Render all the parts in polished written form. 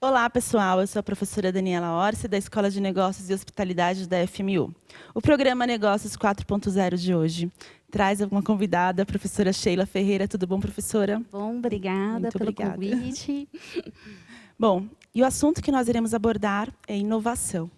Olá, pessoal. Eu sou a professora Daniela Orsi, da Escola de Negócios e Hospitalidade da FMU. O programa Negócios 4.0 de hoje traz uma convidada, a professora Sheila Ferreira. Tudo bom, professora? Bom, obrigada Muito pelo obrigada. convite. Bom, e o assunto que nós iremos abordar é inovação.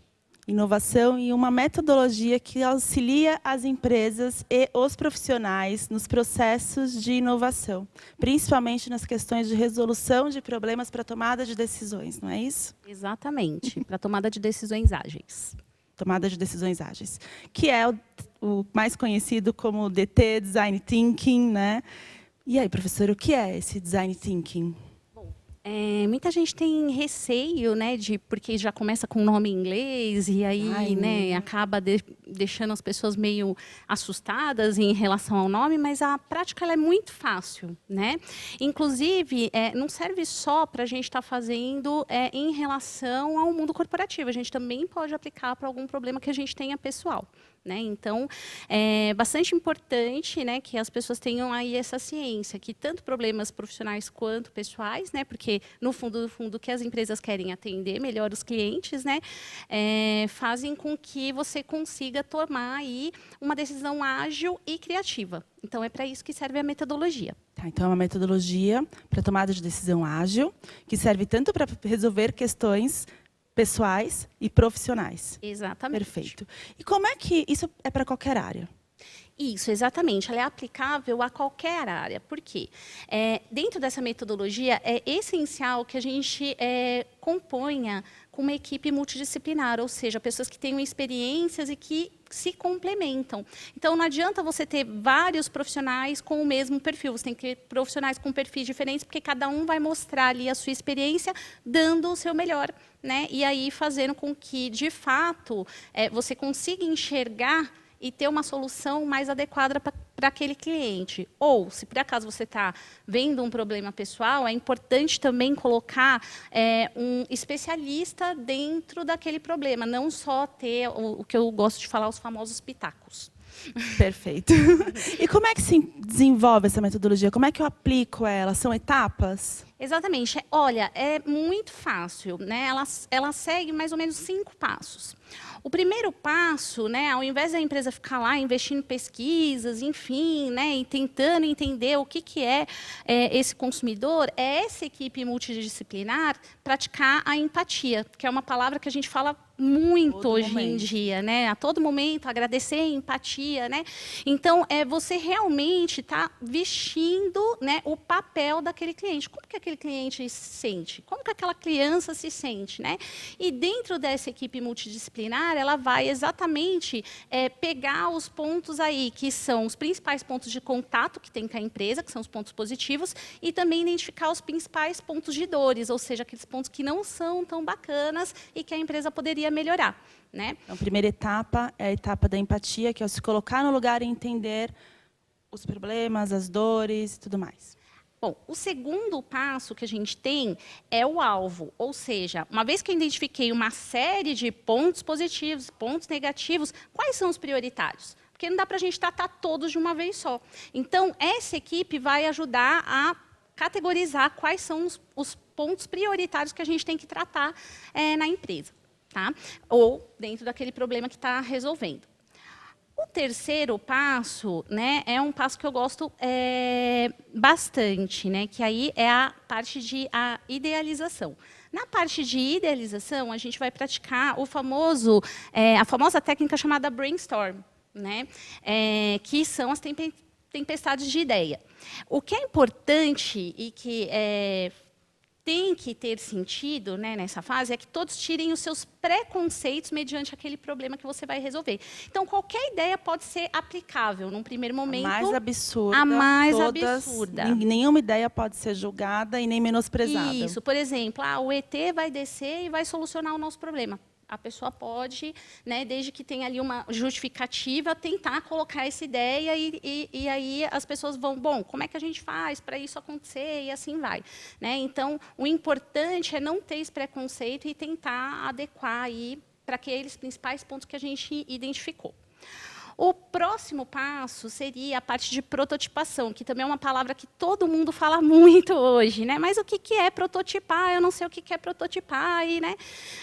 Inovação e uma metodologia que auxilia as empresas e os profissionais nos processos de inovação, principalmente nas questões de resolução de problemas para tomada de decisões, não é isso? Exatamente, para tomada de decisões ágeis. Tomada de decisões ágeis, que é o mais conhecido como DT, Design Thinking, né? E aí, professor, o que é esse Design Thinking? Muita gente tem receio, né, porque já começa com nome em inglês e aí, né, acaba deixando as pessoas meio assustadas em relação ao nome, mas a prática ela é muito fácil, né? Inclusive, não serve só para a gente estar fazendo em relação ao mundo corporativo, a gente também pode aplicar para algum problema que a gente tenha pessoal. Né? Então, é bastante importante, né, que as pessoas tenham aí essa ciência, que tanto problemas profissionais quanto pessoais, né, porque, no fundo, o que as empresas querem atender melhor os clientes, né, fazem com que você consiga tomar aí uma decisão ágil e criativa. Então, é para isso que serve a metodologia. Tá, então, é uma metodologia para tomada de decisão ágil, que serve tanto para resolver questões pessoais e profissionais. Exatamente. Perfeito. E como é que isso é para qualquer área? Isso, exatamente. Ela é aplicável a qualquer área. Por quê? Dentro dessa metodologia, é essencial que a gente componha com uma equipe multidisciplinar, ou seja, pessoas que tenham experiências e que se complementam. Então, não adianta você ter vários profissionais com o mesmo perfil. Você tem que ter profissionais com perfis diferentes, porque cada um vai mostrar ali a sua experiência, dando o seu melhor, né? E aí fazendo com que, de fato, você consiga enxergar e ter uma solução mais adequada para aquele cliente. Ou, se por acaso você está vendo um problema pessoal, é importante também colocar um especialista dentro daquele problema, não só ter o que eu gosto de falar, os famosos pitacos. Perfeito. E como é que se desenvolve essa metodologia? Como é que eu aplico ela? São etapas? Exatamente. Olha, é muito fácil, né? Ela segue mais ou menos 5 passos. O primeiro passo, né, ao invés da empresa ficar lá investindo em pesquisas, enfim, né, e tentando entender o que é esse consumidor, é essa equipe multidisciplinar praticar a empatia, que é uma palavra que a gente fala muito hoje em dia, né? A todo momento, agradecer, empatia, né? Então, você realmente está vestindo, né, o papel daquele cliente. Como que aquele cliente se sente? Como que aquela criança se sente, né? E dentro dessa equipe multidisciplinar, ela vai exatamente pegar os pontos aí, que são os principais pontos de contato que tem com a empresa, que são os pontos positivos, e também identificar os principais pontos de dores, ou seja, aqueles pontos que não são tão bacanas e que a empresa poderia melhorar, né? Então, a primeira etapa é a etapa da empatia, que é se colocar no lugar e entender os problemas, as dores e tudo mais. Bom, o segundo passo que a gente tem é o alvo, ou seja, uma vez que eu identifiquei uma série de pontos positivos, pontos negativos, quais são os prioritários? Porque não dá para a gente tratar todos de uma vez só. Então, essa equipe vai ajudar a categorizar quais são os pontos prioritários que a gente tem que tratar na empresa. Tá? Ou dentro daquele problema que está resolvendo. O terceiro passo, né, é um passo que eu gosto bastante, né, que aí é a parte de idealização. Na parte de idealização, a gente vai praticar a famosa técnica chamada brainstorm, né, que são as tempestades de ideia. O que é importante e que tem que ter sentido, né, nessa fase, é que todos tirem os seus preconceitos mediante aquele problema que você vai resolver. Então, qualquer ideia pode ser aplicável num primeiro momento. A mais absurda. A mais absurda. Nenhuma ideia pode ser julgada e nem menosprezada. Isso. Por exemplo, o ET vai descer e vai solucionar o nosso problema. A pessoa pode, né, desde que tenha ali uma justificativa, tentar colocar essa ideia e aí as pessoas vão, bom, como é que a gente faz para isso acontecer e assim vai. Né? Então, o importante é não ter esse preconceito e tentar adequar aí para aqueles principais pontos que a gente identificou. O próximo passo seria a parte de prototipação, que também é uma palavra que todo mundo fala muito hoje, né? Mas o que é prototipar? Eu não sei o que é prototipar. E, né?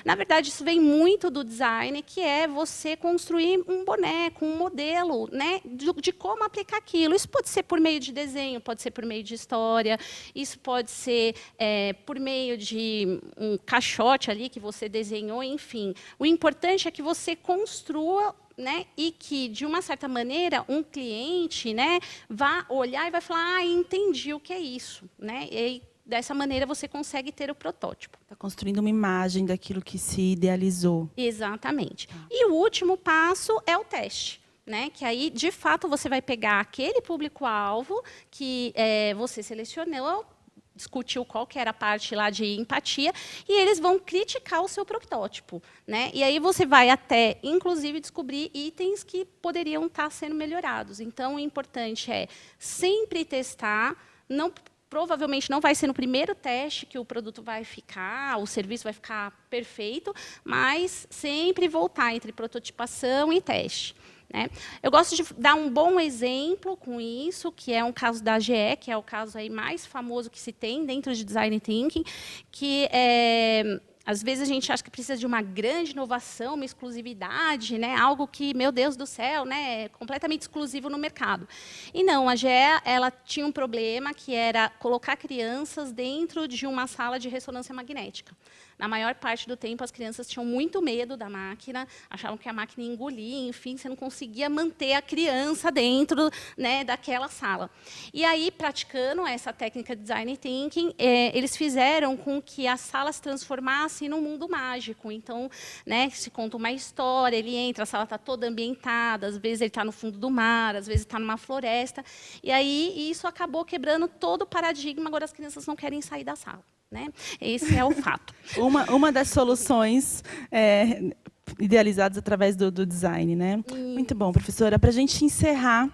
Na verdade, isso vem muito do design, que é você construir um boneco, um modelo, né? de como aplicar aquilo. Isso pode ser por meio de desenho, pode ser por meio de história, isso pode ser por meio de um caixote ali que você desenhou, enfim. O importante é que você construa, né, e que, de uma certa maneira, um cliente, né, vá olhar e vai falar, entendi o que é isso. Né? E aí, dessa maneira, você consegue ter o protótipo. Está construindo uma imagem daquilo que se idealizou. Exatamente. E o último passo é o teste. Né? Que aí, de fato, você vai pegar aquele público-alvo que você selecionou, discutiu qual que era a parte lá de empatia, e eles vão criticar o seu protótipo. Né? E aí você vai até, inclusive, descobrir itens que poderiam estar sendo melhorados. Então, o importante é sempre testar, provavelmente não vai ser no primeiro teste que o produto vai ficar, o serviço vai ficar perfeito, mas sempre voltar entre prototipação e teste. Né? Eu gosto de dar um bom exemplo com isso, que é um caso da GE, que é o caso aí mais famoso que se tem dentro de Design Thinking, que às vezes a gente acha que precisa de uma grande inovação, uma exclusividade, né? Algo que, meu Deus do céu, né? É completamente exclusivo no mercado. E não, a GE ela tinha um problema que era colocar crianças dentro de uma sala de ressonância magnética. Na maior parte do tempo, as crianças tinham muito medo da máquina, achavam que a máquina engolia, enfim, você não conseguia manter a criança dentro, né, daquela sala. E aí, praticando essa técnica de Design Thinking, eles fizeram com que a sala se transformasse num mundo mágico. Então, né, se conta uma história, ele entra, a sala está toda ambientada, às vezes ele está no fundo do mar, às vezes está numa floresta. E aí, isso acabou quebrando todo o paradigma, agora as crianças não querem sair da sala. Né? Esse é o fato. Uma das soluções idealizadas através do design. Né? Muito bom, professora. Para a gente encerrar,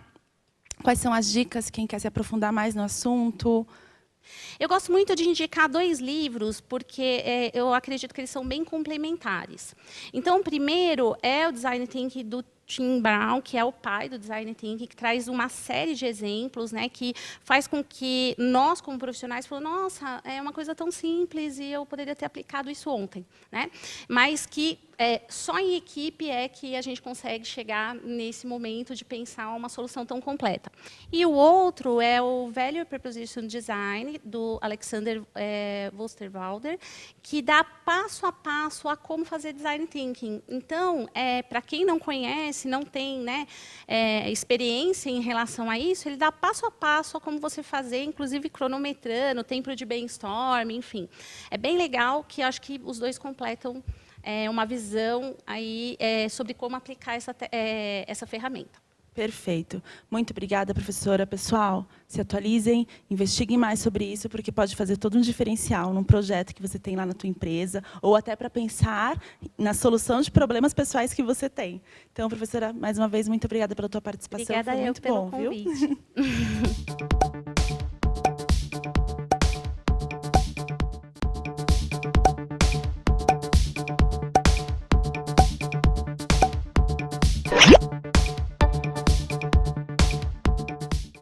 quais são as dicas, quem quer se aprofundar mais no assunto? Eu gosto muito de indicar 2 livros, porque eu acredito que eles são bem complementares. Então, o primeiro é o Design Thinking do Tim Brown, que é o pai do Design Thinking, que traz uma série de exemplos, né, que faz com que nós, como profissionais, falamos, nossa, é uma coisa tão simples e eu poderia ter aplicado isso ontem. Né? Mas que só em equipe é que a gente consegue chegar nesse momento de pensar uma solução tão completa. E o outro é o Value Proposition Design, do Alexander Osterwalder, que dá passo a passo a como fazer Design Thinking. Então, para quem não conhece, não tem, né, experiência em relação a isso, ele dá passo a passo a como você fazer, inclusive cronometrando, tempo de brainstorm, enfim. É bem legal, que acho que os dois completam uma visão aí, sobre como aplicar essa ferramenta. Perfeito. Muito obrigada, professora. Pessoal, se atualizem, investiguem mais sobre isso, porque pode fazer todo um diferencial num projeto que você tem lá na tua empresa, ou até para pensar na solução de problemas pessoais que você tem. Então, professora, mais uma vez, muito obrigada pela tua participação. Obrigada foi muito pelo bom, convite. Viu?